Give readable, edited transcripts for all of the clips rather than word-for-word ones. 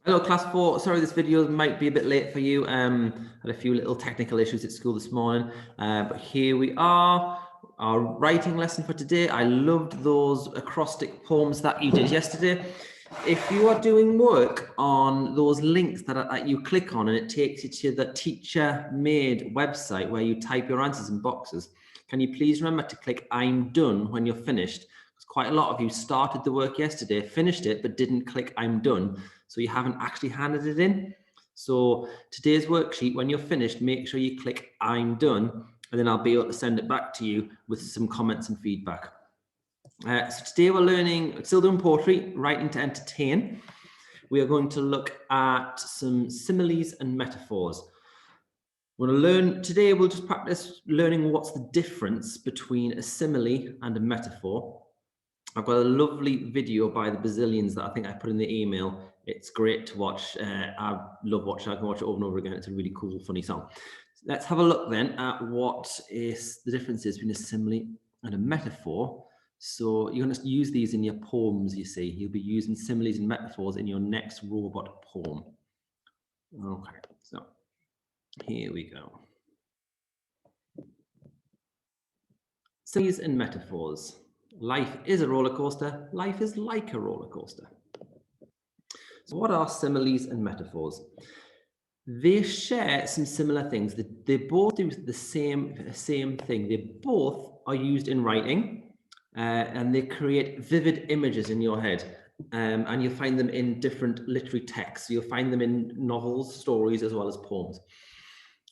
Hello, class 4. Sorry, this video might be a bit late for you. Had a few little technical issues at school this morning, but here we are. Our writing lesson for today. I loved those acrostic poems that you did yesterday. If you are doing work on those links that you click on and it takes you to the teacher-made website where you type your answers in boxes, can you please remember to click I'm done when you're finished? Because quite a lot of you started the work yesterday, finished it, but didn't click I'm done. So you haven't actually handed it in. So today's worksheet, when you're finished, make sure you click I'm done, and then I'll be able to send it back to you with some comments and feedback. So today we're learning, still doing poetry, writing to entertain. We are going to look at some similes and metaphors. We're going to learn, today we'll just practice learning what's the difference between a simile and a metaphor. I've got a lovely video by the Bazillions that I think I put in the email. It's great to watch. I love watching it. I can watch it over and over again. It's a really cool, funny song. Let's have a look then at what is the differences between a simile and a metaphor. So you're going to use these in your poems, you see. You'll be using similes and metaphors in your next robot poem. Okay, so here we go. Similes and metaphors. Life is a roller coaster. Life is like a roller coaster. So what are similes and metaphors? They share some similar things. They both do the same thing. They both are used in writing, and they create vivid images in your head. And you'll find them in different literary texts. You'll find them in novels, stories, as well as poems.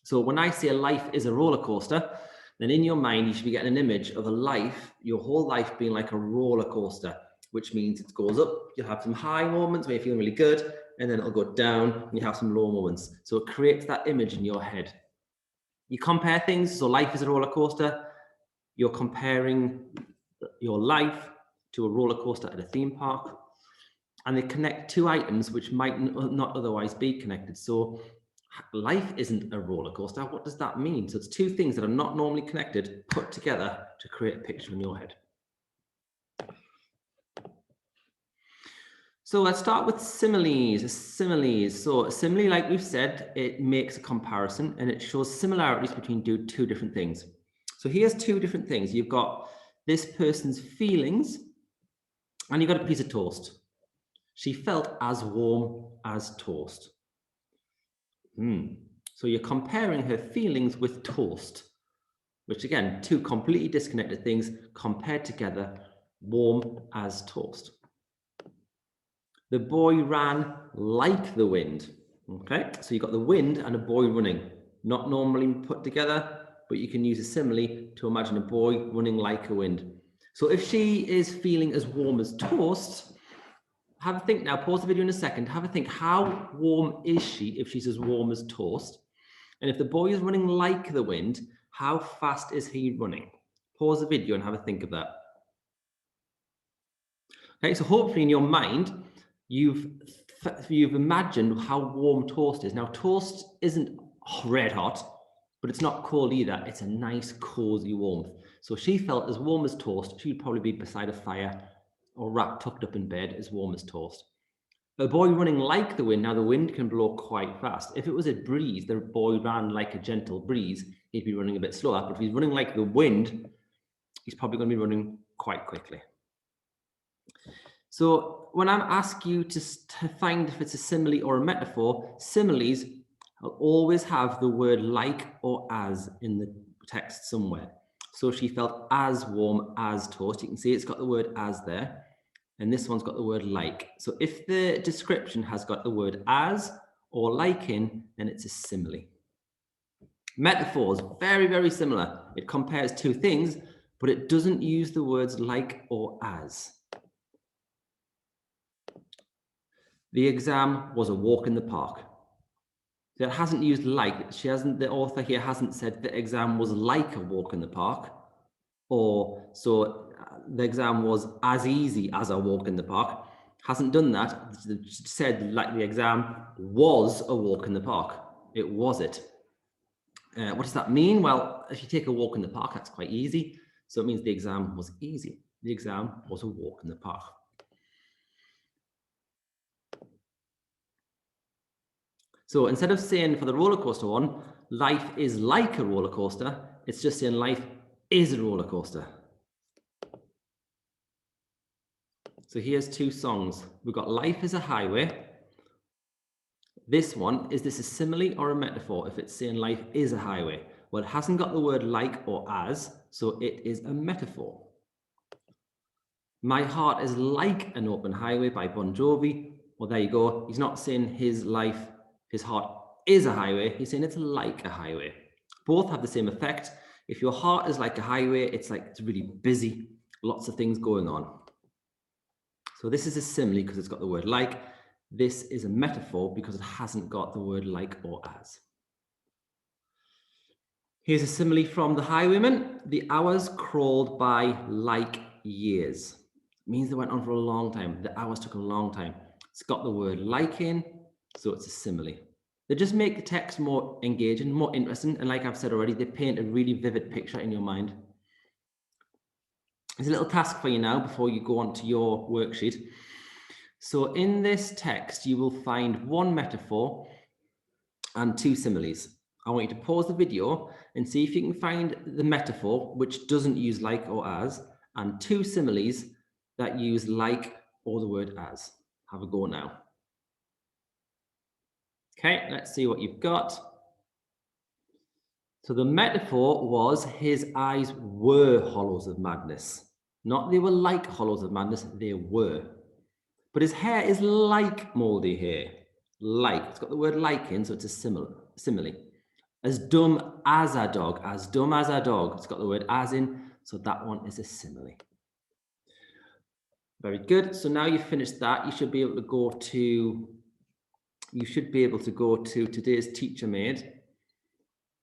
So when I say life is a roller coaster, then in your mind, you should be getting an image of a life, your whole life being like a roller coaster, which means it goes up, you'll have some high moments where you're feeling really good, and then it'll go down and you have some low moments. So it creates that image in your head. You compare things, so life is a roller coaster, you're comparing your life to a roller coaster at a theme park, and they connect two items which might not otherwise be connected. So life isn't a roller coaster. What does that mean? So it's two things that are not normally connected, put together to create a picture in your head. So let's start with similes. So a simile, like we've said, it makes a comparison and it shows similarities between two different things. So here's two different things. You've got this person's feelings and you've got a piece of toast. She felt as warm as toast. So you're comparing her feelings with toast, which again, two completely disconnected things compared together, warm as toast. The boy ran like the wind. Okay, so you've got the wind and a boy running, not normally put together, but you can use a simile to imagine a boy running like a wind. So if she is feeling as warm as toast, have a think now, pause the video in a second, have a think, how warm is she if she's as warm as toast? And if the boy is running like the wind, how fast is he running? Pause the video and have a think of that. Okay, so hopefully in your mind, you've imagined how warm toast is. Now, toast isn't red hot, but it's not cold either. It's a nice, cozy warmth. So she felt as warm as toast. She'd probably be beside a fire or wrapped, tucked up in bed, as warm as toast. A boy running like the wind, now the wind can blow quite fast. If it was a breeze, the boy ran like a gentle breeze, he'd be running a bit slower. But if he's running like the wind, he's probably going to be running quite quickly. So when I'm asking you to find if it's a simile or a metaphor, similes will always have the word like or as in the text somewhere. So she felt as warm as toast. You can see it's got the word as there. And this one's got the word like. So if the description has got the word as or like in, then it's a simile. Metaphors, very, very similar. It compares two things, but it doesn't use the words like or as. The exam was a walk in the park. So it hasn't used like. The author here hasn't said the exam was like a walk in the park, or so the exam was as easy as a walk in the park. Hasn't done that. Said like the exam was a walk in the park. It was it. What does that mean? Well, if you take a walk in the park, that's quite easy. So it means the exam was easy. The exam was a walk in the park. So instead of saying for the roller coaster one, life is like a roller coaster, it's just saying life is a roller coaster. So here's two songs. We've got Life is a Highway. This one, is this a simile or a metaphor if it's saying life is a highway? Well, it hasn't got the word like or as, so it is a metaphor. My Heart is Like an Open Highway by Bon Jovi. Well, there you go. He's not saying his heart is a highway. He's saying it's like a highway. Both have the same effect. If your heart is like a highway, it's really busy, lots of things going on. So this is a simile because it's got the word like. This is a metaphor because it hasn't got the word like or as. Here's a simile from The Highwayman. The hours crawled by like years. It means they went on for a long time. The hours took a long time. It's got the word like in, so it's a simile. They just make the text more engaging, more interesting, and like I've said already, they paint a really vivid picture in your mind. There's a little task for you now before you go on to your worksheet. So in this text, you will find one metaphor and two similes. I want you to pause the video and see if you can find the metaphor which doesn't use like or as, and two similes that use like or the word as. Have a go now. Okay, let's see what you've got. So the metaphor was his eyes were hollows of madness. Not they were like hollows of madness, they were. But his hair is like moldy hair. Like, it's got the word like in, so it's a simile. As dumb as a dog, as dumb as a dog. It's got the word as in, so that one is a simile. Very good. So now you've finished that, you should be able to go to today's teacher made.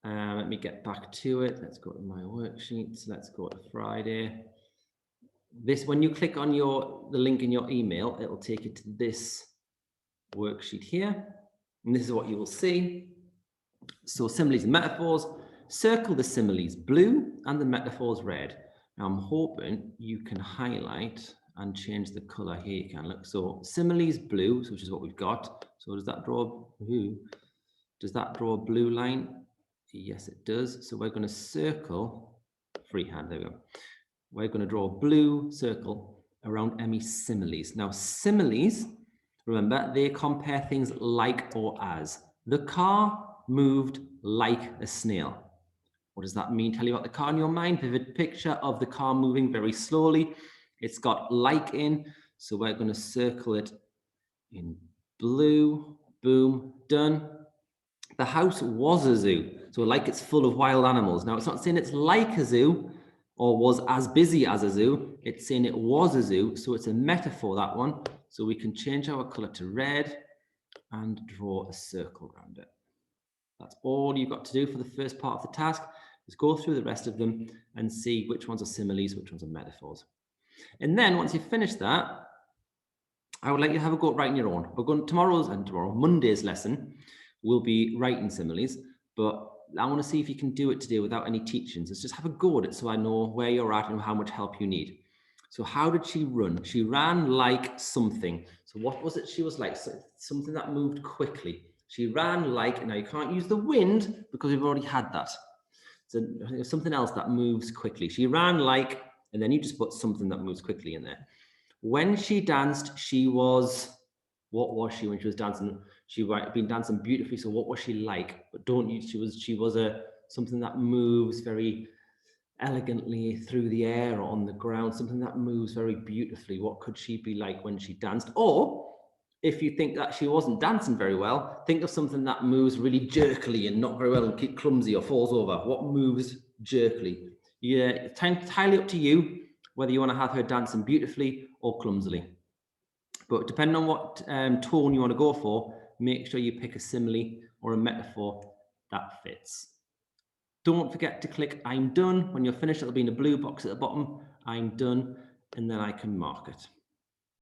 Let me get back to it. Let's go to my worksheets. Let's go to Friday. This, when you click on the link in your email, it'll take you to this worksheet here. And this is what you will see. So similes and metaphors, circle the similes blue and the metaphors red. Now I'm hoping you can highlight and change the color here. You can look. So similes blue, which is what we've got. So does that draw blue? Does that draw a blue line? Yes, it does. So we're going to circle freehand. There we go. We're going to draw a blue circle around Emmy's similes. Now similes, remember, they compare things like or as. The car moved like a snail. What does that mean? Tell you about the car in your mind. Vivid picture of the car moving very slowly. It's got like in, so we're going to circle it in blue. Boom, done. The house was a zoo, so like it's full of wild animals. Now it's not saying it's like a zoo or was as busy as a zoo. It's saying it was a zoo, so it's a metaphor, that one. So we can change our color to red and draw a circle around it. That's all you've got to do for the first part of the task, is go through the rest of them and see which ones are similes, which ones are metaphors. And then once you've finished that, I would like you to have a go at writing your own. We're going Monday's lesson will be writing similes, but I want to see if you can do it today without any teachings. Let's just have a go at it so I know where you're at and how much help you need. So how did she run? She ran like something. So what was it she was like? So something that moved quickly. She ran like, now you can't use the wind because we've already had that. So something else that moves quickly. She ran like, and then you just put something that moves quickly in there. When she danced, she was, what was she when she was dancing? She had been dancing beautifully. So what was she like? But don't use, she was something that moves very elegantly through the air or on the ground, something that moves very beautifully. What could she be like when she danced? Or if you think that she wasn't dancing very well, think of something that moves really jerkily and not very well and keep clumsy or falls over. What moves jerkily? Yeah, it's entirely up to you whether you want to have her dancing beautifully or clumsily. But depending on what tone you want to go for, make sure you pick a simile or a metaphor that fits. Don't forget to click I'm done. When you're finished, it'll be in the blue box at the bottom. I'm done, and then I can mark it.